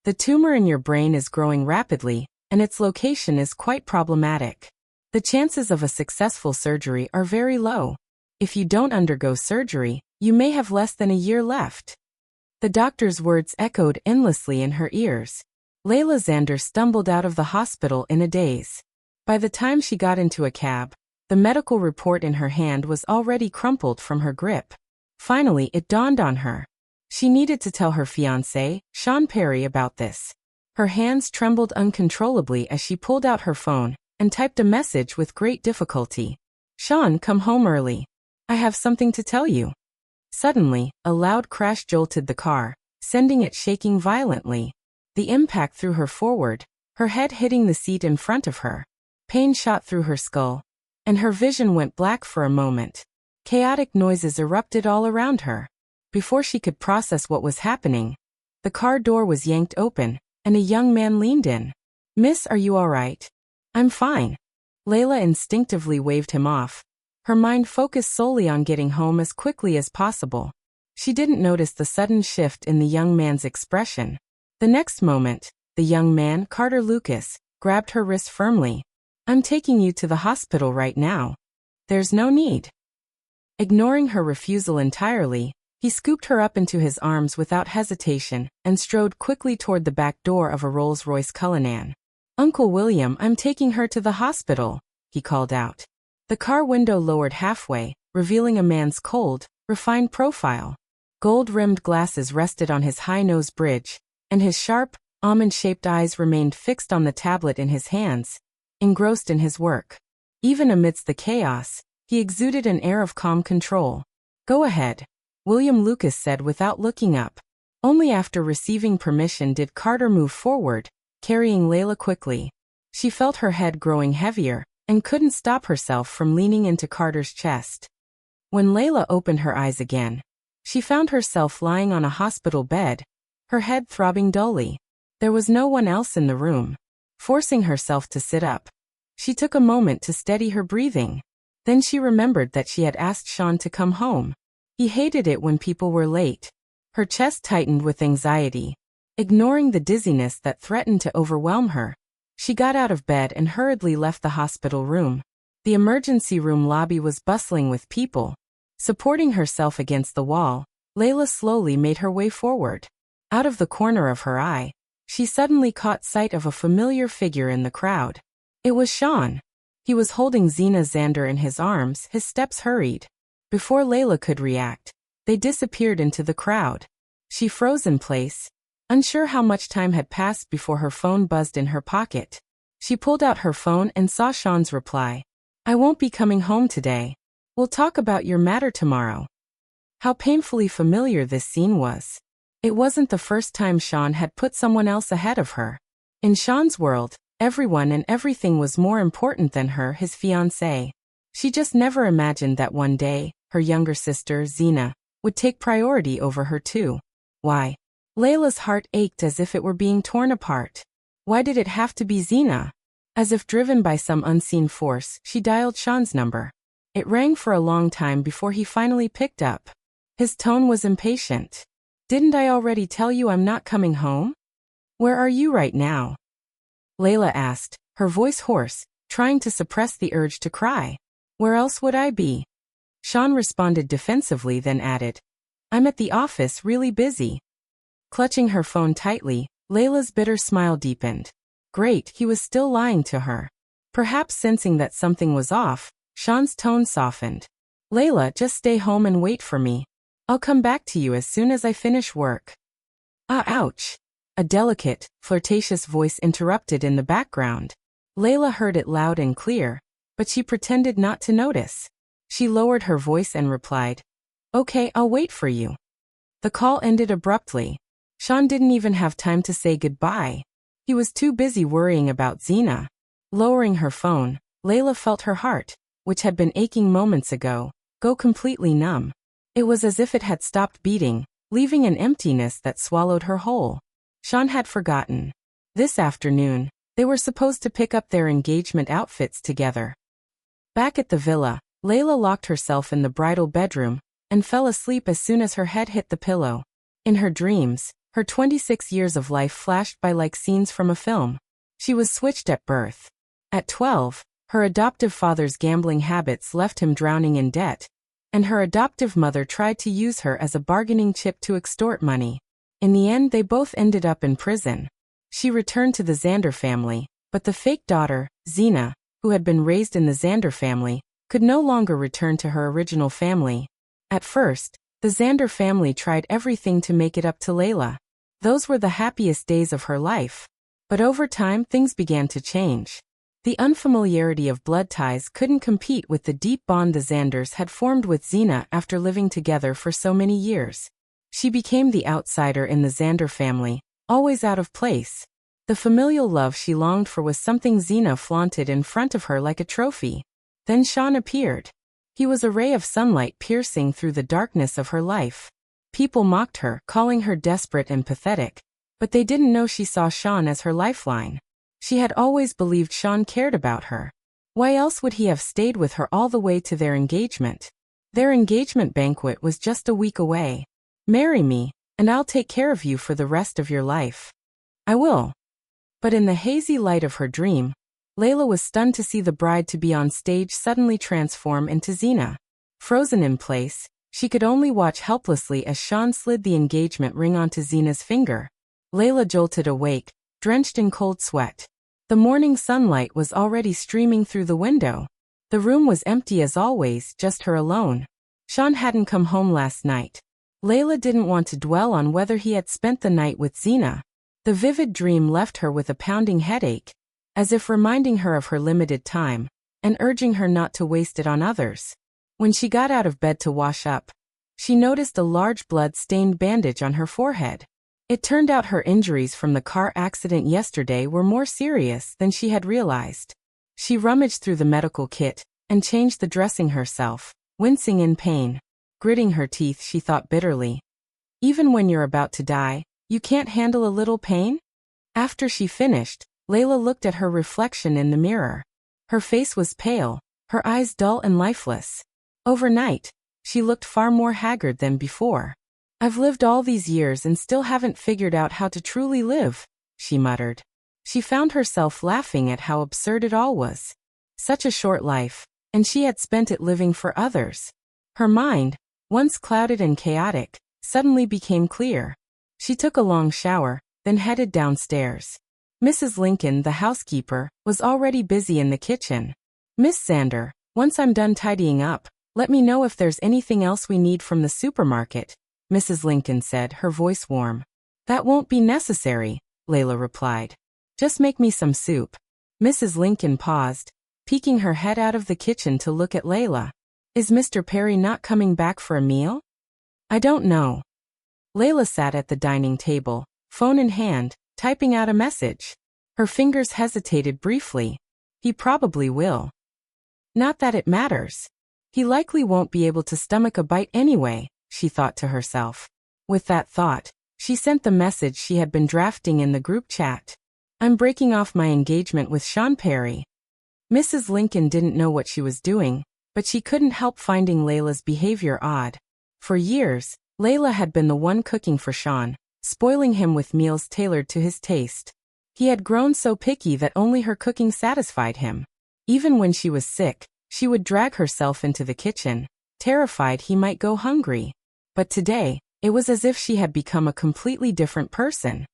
The tumor in your brain is growing rapidly, and its location is quite problematic. The chances of a successful surgery are very low. If you don't undergo surgery, you may have less than a year left. The doctor's words echoed endlessly in her ears. Layla Xander stumbled out of the hospital in a daze. By the time she got into a cab, the medical report in her hand was already crumpled from her grip. Finally, it dawned on her. She needed to tell her fiancé, Sean Perry, about this. Her hands trembled uncontrollably as she pulled out her phone and typed a message with great difficulty. Sean, come home early. I have something to tell you. Suddenly, a loud crash jolted the car, sending it shaking violently. The impact threw her forward, her head hitting the seat in front of her. Pain shot through her skull, and her vision went black for a moment. Chaotic noises erupted all around her. Before she could process what was happening, the car door was yanked open, and a young man leaned in. Miss, are you all right? I'm fine. Layla instinctively waved him off. Her mind focused solely on getting home as quickly as possible. She didn't notice the sudden shift in the young man's expression. The next moment, the young man, Carter Lucas, grabbed her wrist firmly. I'm taking you to the hospital right now. There's no need. Ignoring her refusal entirely, he scooped her up into his arms without hesitation and strode quickly toward the back door of a Rolls-Royce Cullinan. Uncle William, I'm taking her to the hospital, he called out. The car window lowered halfway, revealing a man's cold, refined profile. Gold-rimmed glasses rested on his high-nose bridge, and his sharp, almond-shaped eyes remained fixed on the tablet in his hands, engrossed in his work. Even amidst the chaos, he exuded an air of calm control. Go ahead, William Lucas said without looking up. Only after receiving permission did Carter move forward, carrying Layla quickly. She felt her head growing heavier, and couldn't stop herself from leaning into Carter's chest. When Layla opened her eyes again, she found herself lying on a hospital bed, her head throbbing dully. There was no one else in the room. Forcing herself to sit up, she took a moment to steady her breathing. Then she remembered that she had asked Sean to come home. He hated it when people were late. Her chest tightened with anxiety. Ignoring the dizziness that threatened to overwhelm her, she got out of bed and hurriedly left the hospital room. The emergency room lobby was bustling with people. Supporting herself against the wall, Layla slowly made her way forward. Out of the corner of her eye, she suddenly caught sight of a familiar figure in the crowd. It was Sean. He was holding Xena Xander in his arms. His steps hurried. Before Layla could react, they disappeared into the crowd. She froze in place, unsure how much time had passed before her phone buzzed in her pocket. She pulled out her phone and saw Sean's reply. I won't be coming home today. We'll talk about your matter tomorrow. How painfully familiar this scene was. It wasn't the first time Sean had put someone else ahead of her. In Sean's world, everyone and everything was more important than her, his fiancé. She just never imagined that one day, her younger sister, Xena, would take priority over her too. Why? Layla's heart ached as if it were being torn apart. Why did it have to be Xena? As if driven by some unseen force, she dialed Sean's number. It rang for a long time before he finally picked up. His tone was impatient. Didn't I already tell you I'm not coming home? Where are you right now? Layla asked, her voice hoarse, trying to suppress the urge to cry. Where else would I be? Sean responded defensively, then added, I'm at the office, really busy. Clutching her phone tightly, Layla's bitter smile deepened. Great, he was still lying to her. Perhaps sensing that something was off, Sean's tone softened. Layla, just stay home and wait for me. I'll come back to you as soon as I finish work. Ouch. A delicate, flirtatious voice interrupted in the background. Layla heard it loud and clear, but she pretended not to notice. She lowered her voice and replied, Okay, I'll wait for you. The call ended abruptly. Sean didn't even have time to say goodbye. He was too busy worrying about Xena. Lowering her phone, Layla felt her heart, which had been aching moments ago, go completely numb. It was as if it had stopped beating, leaving an emptiness that swallowed her whole. Sean had forgotten. This afternoon, they were supposed to pick up their engagement outfits together. Back at the villa, Layla locked herself in the bridal bedroom and fell asleep as soon as her head hit the pillow. In her dreams, Her 26 years of life flashed by like scenes from a film. She was switched at birth. At 12, her adoptive father's gambling habits left him drowning in debt, and her adoptive mother tried to use her as a bargaining chip to extort money. In the end, they both ended up in prison. She returned to the Xander family, but the fake daughter, Xena, who had been raised in the Xander family, could no longer return to her original family. At first, the Xander family tried everything to make it up to Layla. Those were the happiest days of her life. But over time, things began to change. The unfamiliarity of blood ties couldn't compete with the deep bond the Xanders had formed with Xena after living together for so many years. She became the outsider in the Xander family, always out of place. The familial love she longed for was something Xena flaunted in front of her like a trophy. Then Sean appeared. He was a ray of sunlight piercing through the darkness of her life. People mocked her, calling her desperate and pathetic, but they didn't know she saw Sean as her lifeline. She had always believed Sean cared about her. Why else would he have stayed with her all the way to their engagement? Their engagement banquet was just a week away. "Marry me, and I'll take care of you for the rest of your life." "I will." But in the hazy light of her dream, Layla was stunned to see the bride-to-be on stage suddenly transform into Xena. Frozen in place, she could only watch helplessly as Sean slid the engagement ring onto Xena's finger. Layla jolted awake, drenched in cold sweat. The morning sunlight was already streaming through the window. The room was empty as always, just her alone. Sean hadn't come home last night. Layla didn't want to dwell on whether he had spent the night with Xena. The vivid dream left her with a pounding headache, as if reminding her of her limited time, and urging her not to waste it on others. When she got out of bed to wash up, she noticed a large blood-stained bandage on her forehead. It turned out her injuries from the car accident yesterday were more serious than she had realized. She rummaged through the medical kit and changed the dressing herself, wincing in pain. Gritting her teeth, she thought bitterly. Even when you're about to die, you can't handle a little pain? After she finished, Layla looked at her reflection in the mirror. Her face was pale, her eyes dull and lifeless. Overnight, she looked far more haggard than before. "I've lived all these years and still haven't figured out how to truly live," she muttered. She found herself laughing at how absurd it all was. Such a short life, and she had spent it living for others. Her mind, once clouded and chaotic, suddenly became clear. She took a long shower, then headed downstairs. Mrs. Lincoln, the housekeeper, was already busy in the kitchen. "Miss Xander, once I'm done tidying up, let me know if there's anything else we need from the supermarket," Mrs. Lincoln said, her voice warm. "That won't be necessary," Layla replied. "Just make me some soup." Mrs. Lincoln paused, peeking her head out of the kitchen to look at Layla. "Is Mr. Perry not coming back for a meal?" "I don't know." Layla sat at the dining table, phone in hand, typing out a message. Her fingers hesitated briefly. "He probably will. Not that it matters. He likely won't be able to stomach a bite anyway," she thought to herself. With that thought, she sent the message she had been drafting in the group chat. "I'm breaking off my engagement with Sean Perry." Mrs. Lincoln didn't know what she was doing, but she couldn't help finding Layla's behavior odd. For years, Layla had been the one cooking for Sean, spoiling him with meals tailored to his taste. He had grown so picky that only her cooking satisfied him. Even when she was sick, she would drag herself into the kitchen, terrified he might go hungry. But today, it was as if she had become a completely different person.